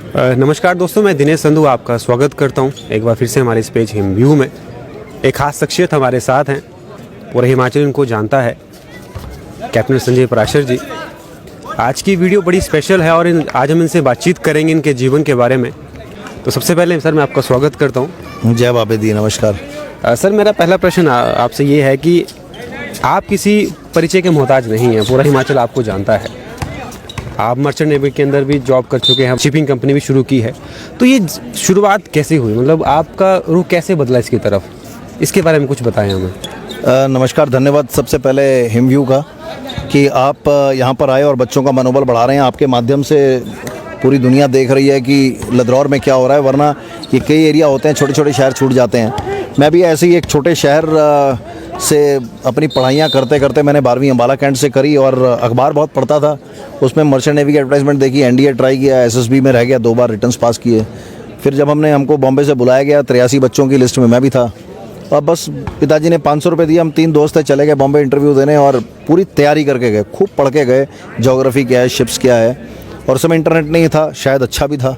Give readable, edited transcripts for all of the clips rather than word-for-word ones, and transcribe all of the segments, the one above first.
नमस्कार दोस्तों, मैं दिनेश संधू आपका स्वागत करता हूं एक बार फिर से हमारे इस पेज हिमव्यू में। एक खास शख्सियत हमारे साथ हैं, पूरा हिमाचल इनको जानता है, कैप्टन संजय पराशर जी। आज की वीडियो बड़ी स्पेशल है और आज हम इनसे बातचीत करेंगे इनके जीवन के बारे में। तो सबसे पहले सर मैं आपका स्वागत करता हूँ। जय बाबे दी, नमस्कार। सर मेरा पहला प्रश्न आपसे ये है कि आप किसी परिचय के मोहताज नहीं हैं, पूरा हिमाचल आपको जानता है। आप मर्चेंट नेवी के अंदर भी जॉब कर चुके हैं, शिपिंग कंपनी भी शुरू की है। तो ये शुरुआत कैसे हुई, मतलब आपका रुख कैसे बदला इसकी तरफ, इसके बारे में कुछ बताएं हमें। नमस्कार, धन्यवाद सबसे पहले हिमव्यू का कि आप यहाँ पर आए और बच्चों का मनोबल बढ़ा रहे हैं। आपके माध्यम से पूरी दुनिया देख रही है कि लदरौर में क्या हो रहा है, वरना ये कई एरिया होते हैं, छोटे छोटे शहर छूट जाते हैं। मैं भी ऐसे ही एक छोटे शहर से अपनी पढ़ाइयाँ करते करते मैंने 12वीं अम्बाला कैंट से करी और अखबार बहुत पढ़ता था। उसमें मर्चेंट नेवी की एडवर्टाइजमेंट देखी, एनडीए ट्राई किया, एसएसबी में रह गया, 2 बार रिटर्न्स पास किए। फिर जब हमको बॉम्बे से बुलाया गया, 83 बच्चों की लिस्ट में मैं भी था। और बस पिताजी ने 500 रुपये दिए, हम 3 दोस्त थे, चले गए बॉम्बे इंटरव्यू देने और पूरी तैयारी करके गए, खूब पढ़ के गए, ज्योग्राफी क्या है, शिप्स क्या है। और उस समय इंटरनेट नहीं था, शायद अच्छा भी था।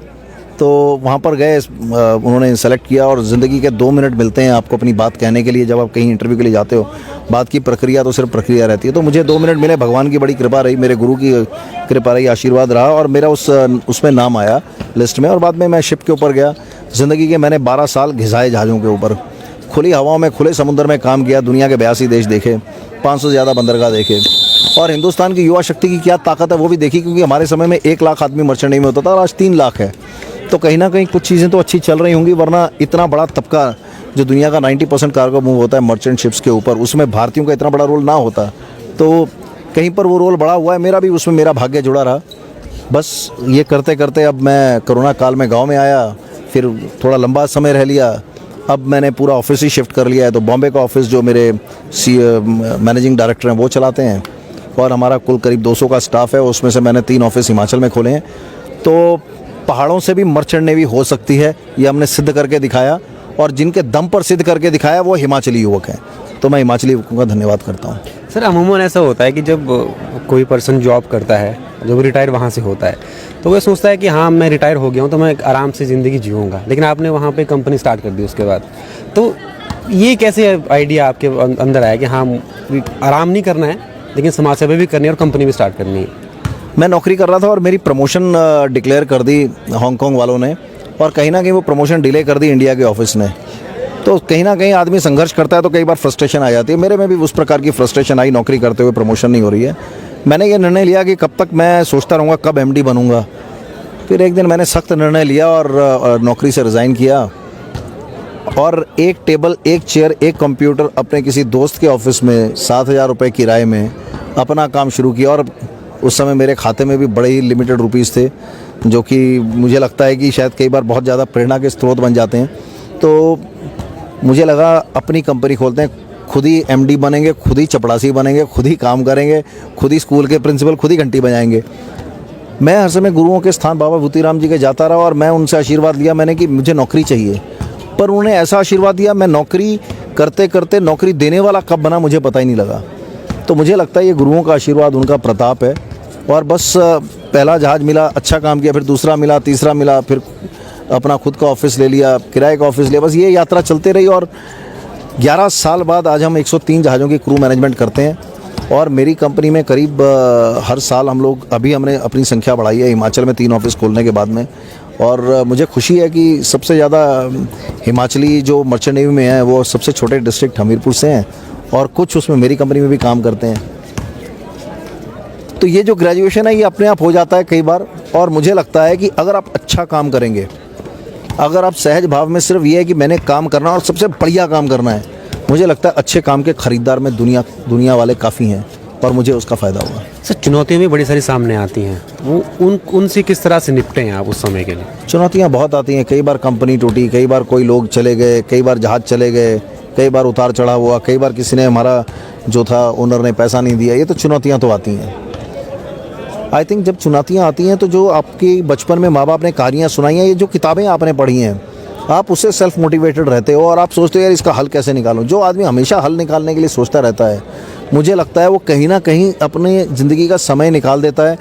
तो वहाँ पर गए, उन्होंने सेलेक्ट किया और ज़िंदगी के 2 मिनट मिलते हैं आपको अपनी बात कहने के लिए। जब आप कहीं इंटरव्यू के लिए जाते हो, बात की प्रक्रिया तो सिर्फ प्रक्रिया रहती है। तो मुझे 2 मिनट मिले, भगवान की बड़ी कृपा रही, मेरे गुरु की कृपा रही, आशीर्वाद रहा और मेरा उसमें नाम आया लिस्ट में। और बाद में मैं शिप के ऊपर गया। ज़िंदगी के मैंने 12 साल घिसाए जहाज़ों के ऊपर, खुली हवाओं में, खुले समुद्र में काम किया। दुनिया के 82 देश देखे, 500 से ज़्यादा बंदरगाह देखे और हिंदुस्तान की युवा शक्ति की क्या ताकत है वो भी देखी। क्योंकि हमारे समय में 1 लाख आदमी मर्चेंट नेवी में होता था और आज 3 लाख है। तो कहीं ना कहीं कुछ चीज़ें तो अच्छी चल रही होंगी, वरना इतना बड़ा तबका जो दुनिया का 90% कार्गो मूव होता है मर्चेंट शिप्स के ऊपर, उसमें भारतीयों का इतना बड़ा रोल ना होता। तो कहीं पर वो रोल बड़ा हुआ है, मेरा भी उसमें मेरा भाग्य जुड़ा रहा। बस ये करते करते अब मैं कोरोना काल में गाँव में आया, फिर थोड़ा लंबा समय रह लिया। अब मैंने पूरा ऑफिस ही शिफ्ट कर लिया है। तो बॉम्बे का ऑफिस जो मेरे मैनेजिंग डायरेक्टर हैं वो चलाते हैं और हमारा कुल करीब 200 का स्टाफ है। उसमें से मैंने 3 ऑफिस हिमाचल में खोले हैं। तो पहाड़ों से भी मर्चेंट नेवी हो सकती है, ये हमने सिद्ध करके दिखाया और जिनके दम पर सिद्ध करके दिखाया वो हिमाचली युवक हैं। तो मैं हिमाचली युवकों का धन्यवाद करता हूँ। सर अमूमन ऐसा होता है कि जब कोई पर्सन जॉब करता है, जब रिटायर वहाँ से होता है, तो वह सोचता है कि हाँ मैं रिटायर हो गया हूँ तो मैं आराम से ज़िंदगी जीऊँगा। लेकिन आपने वहाँ पे कंपनी स्टार्ट कर दी उसके बाद। तो ये कैसे आइडिया आपके अंदर आया कि हाँ आराम नहीं करना है लेकिन समाज सेवा भी करनी है और कंपनी भी स्टार्ट करनी है? मैं नौकरी कर रहा था और मेरी प्रमोशन डिक्लेयर कर दी हांगकांग वालों ने और कहीं ना कहीं वो प्रमोशन डिले कर दी इंडिया के ऑफिस ने। तो कहीं ना कहीं आदमी संघर्ष करता है तो कई बार फ्रस्ट्रेशन आ जाती है। मेरे में भी उस प्रकार की फ्रस्ट्रेशन आई, नौकरी करते हुए प्रमोशन नहीं हो रही है। मैंने ये निर्णय लिया कि कब तक मैं सोचता रहूँगा कब एमडी बनूँगा। फिर एक दिन मैंने सख्त निर्णय लिया और नौकरी से रिज़ाइन किया और 1 टेबल, 1 चेयर, 1 कंप्यूटर अपने किसी दोस्त के ऑफिस में 7,000 रुपये किराए में अपना काम शुरू किया। और उस समय मेरे खाते में भी बड़े ही लिमिटेड रुपीस थे, जो कि मुझे लगता है कि शायद कई बार बहुत ज़्यादा प्रेरणा के स्रोत बन जाते हैं। तो मुझे लगा अपनी कंपनी खोलते हैं, खुद ही एमडी बनेंगे, खुद ही चपड़ासी बनेंगे, खुद ही काम करेंगे, खुद ही स्कूल के प्रिंसिपल, खुद ही घंटी बजाएंगे। मैं हर समय गुरुओं के स्थान बाबा भूतीराम जी के जाता रहा और मैं उनसे आशीर्वाद लिया मैंने कि मुझे नौकरी चाहिए। पर उन्होंने ऐसा आशीर्वाद दिया, मैं नौकरी करते करते नौकरी देने वाला कब बना मुझे पता ही नहीं लगा। तो मुझे लगता है ये गुरुओं का आशीर्वाद, उनका प्रताप है। और बस पहला जहाज़ मिला, अच्छा काम किया, फिर दूसरा मिला, तीसरा मिला, फिर अपना खुद का ऑफिस ले लिया, किराए का ऑफिस लिया। बस ये यात्रा चलते रही और 11 साल बाद आज हम 103 जहाज़ों की क्रू मैनेजमेंट करते हैं। और मेरी कंपनी में करीब हर साल हम लोग, अभी हमने अपनी संख्या बढ़ाई है हिमाचल में 3 ऑफिस खोलने के बाद में। और मुझे खुशी है कि सबसे ज़्यादा हिमाचली जो मर्चेंट नेवी में हैं वो सबसे छोटे डिस्ट्रिक्ट हमीरपुर से हैं और कुछ उसमें मेरी कंपनी में भी काम करते हैं। तो ये जो ग्रेजुएशन है ये अपने आप हो जाता है कई बार। और मुझे लगता है कि अगर आप अच्छा काम करेंगे, अगर आप सहज भाव में सिर्फ ये है कि मैंने काम करना और सबसे बढ़िया काम करना है, मुझे लगता है अच्छे काम के खरीदार में दुनिया वाले काफ़ी हैं और मुझे उसका फ़ायदा हुआ। सर चुनौतियाँ भी बड़ी सारी सामने आती हैं, वो उनसे किस तरह से निपटे हैं आप उस समय के लिए? चुनौतियाँ बहुत आती हैं। कई बार कंपनी टूटी, कई बार कोई लोग चले गए, कई बार जहाज़ चले गए, कई बार उतार चढ़ाव हुआ, कई बार किसी ने, हमारा जो था ओनर ने पैसा नहीं दिया। ये तो चुनौतियाँ तो आती हैं। आई थिंक जब चुनौतियाँ आती हैं तो जो आपकी बचपन में माँ बाप ने कहानियाँ सुनाई हैं, ये जो किताबें आपने पढ़ी हैं, आप उससे सेल्फ मोटिवेटेड रहते हो और आप सोचते हो यार इसका हल कैसे निकालूं। जो आदमी हमेशा हल निकालने के लिए सोचता रहता है, मुझे लगता है वो कहीं ना कहीं अपने ज़िंदगी का समय निकाल देता है।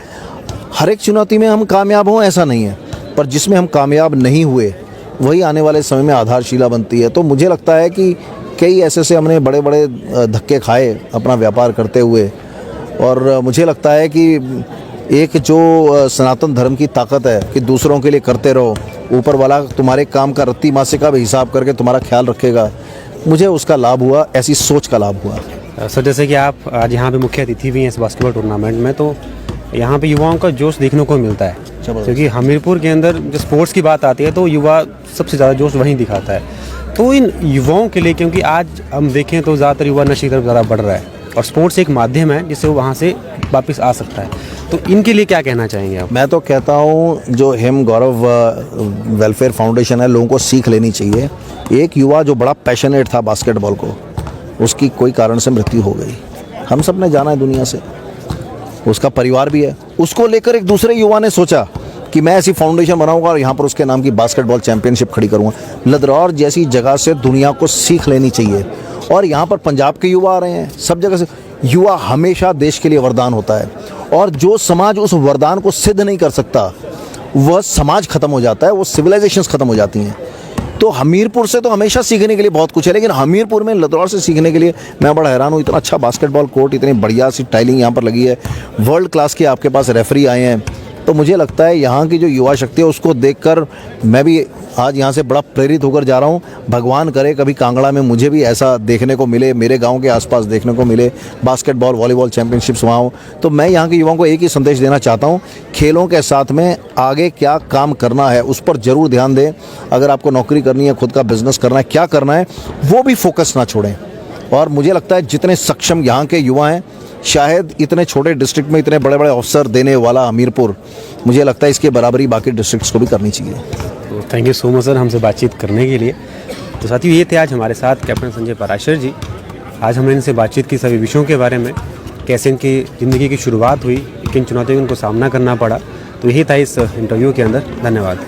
हर एक चुनौती में हम कामयाब हों ऐसा नहीं है, पर जिसमें हम कामयाब नहीं हुए वही आने वाले समय में आधारशिला बनती है। तो मुझे लगता है कि कई ऐसे हमने बड़े बड़े धक्के खाए अपना व्यापार करते हुए, और मुझे लगता है कि एक जो सनातन धर्म की ताकत है कि दूसरों के लिए करते रहो, ऊपर वाला तुम्हारे काम का रत्ती मासे का भी हिसाब करके तुम्हारा ख्याल रखेगा, मुझे उसका लाभ हुआ, ऐसी सोच का लाभ हुआ। सर जैसे कि आप आज यहाँ पे मुख्य अतिथि भी हैं इस बास्केटबॉल टूर्नामेंट में, तो यहाँ पे युवाओं का जोश देखने को मिलता है, क्योंकि हमीरपुर के अंदर जब स्पोर्ट्स की बात आती है तो युवा सबसे ज़्यादा जोश वहीं दिखाता है। तो इन युवाओं के लिए, क्योंकि आज हम देखें तो ज़्यादातर युवा नशे की तरफ ज़्यादा बढ़ रहा है और स्पोर्ट्स एक माध्यम है जिससे वो वहाँ से वापस आ सकता है, तो इनके लिए क्या कहना चाहेंगे आप? मैं तो कहता हूँ जो हिम गौरव वेलफेयर फाउंडेशन है, लोगों को सीख लेनी चाहिए। एक युवा जो बड़ा पैशनेट था बास्केटबॉल को, उसकी कोई कारण से मृत्यु हो गई, हम सब ने जाना है दुनिया से, उसका परिवार भी है। उसको लेकर एक दूसरे युवा ने सोचा कि मैं ऐसी फाउंडेशन बनाऊंगा और यहाँ पर उसके नाम की बास्केटबॉल चैंपियनशिप खड़ी करूँगा। लदरौर जैसी जगह से दुनिया को सीख लेनी चाहिए, और यहाँ पर पंजाब के युवा आ रहे हैं, सब जगह से। युवा हमेशा देश के लिए वरदान होता है, और जो समाज उस वरदान को सिद्ध नहीं कर सकता वह समाज खत्म हो जाता है, वो सिविलाइजेशंस खत्म हो जाती हैं। तो हमीरपुर से तो हमेशा सीखने के लिए बहुत कुछ है, लेकिन हमीरपुर में लदरौर से सीखने के लिए मैं बड़ा हैरान हूँ। इतना अच्छा बास्केटबॉल कोर्ट, इतनी बढ़िया सी टाइलिंग यहाँ पर लगी है, वर्ल्ड क्लास के आपके पास रेफरी आए हैं। तो मुझे लगता है यहाँ की जो युवा शक्ति है उसको देखकर मैं भी आज यहाँ से बड़ा प्रेरित होकर जा रहा हूँ। भगवान करे कभी कांगड़ा में मुझे भी ऐसा देखने को मिले, मेरे गांव के आसपास देखने को मिले बास्केटबॉल वॉलीबॉल चैंपियनशिप्स वहाँ हो। तो मैं यहाँ के युवाओं को एक ही संदेश देना चाहता हूँ, खेलों के साथ में आगे क्या काम करना है उस पर ज़रूर ध्यान दें। अगर आपको नौकरी करनी है, खुद का बिजनेस करना है, क्या करना है, वो भी फोकस ना छोड़ें। और मुझे लगता है जितने सक्षम यहाँ के युवा हैं, शायद इतने छोटे डिस्ट्रिक्ट में इतने बड़े बड़े अवसर देने वाला हमीरपुर, मुझे लगता है इसके बराबरी बाकी डिस्ट्रिक्ट्स को भी करनी चाहिए। तो thank you so much sir हमसे बातचीत करने के लिए। तो साथियों, ये थे आज हमारे साथ कैप्टन संजय पराशर जी। आज हमने इनसे बातचीत की सभी विषयों के बारे में, कैसे इनकी ज़िंदगी की शुरुआत हुई, किन चुनौतियों को उनको सामना करना पड़ा। तो यही था इस इंटरव्यू के अंदर। धन्यवाद।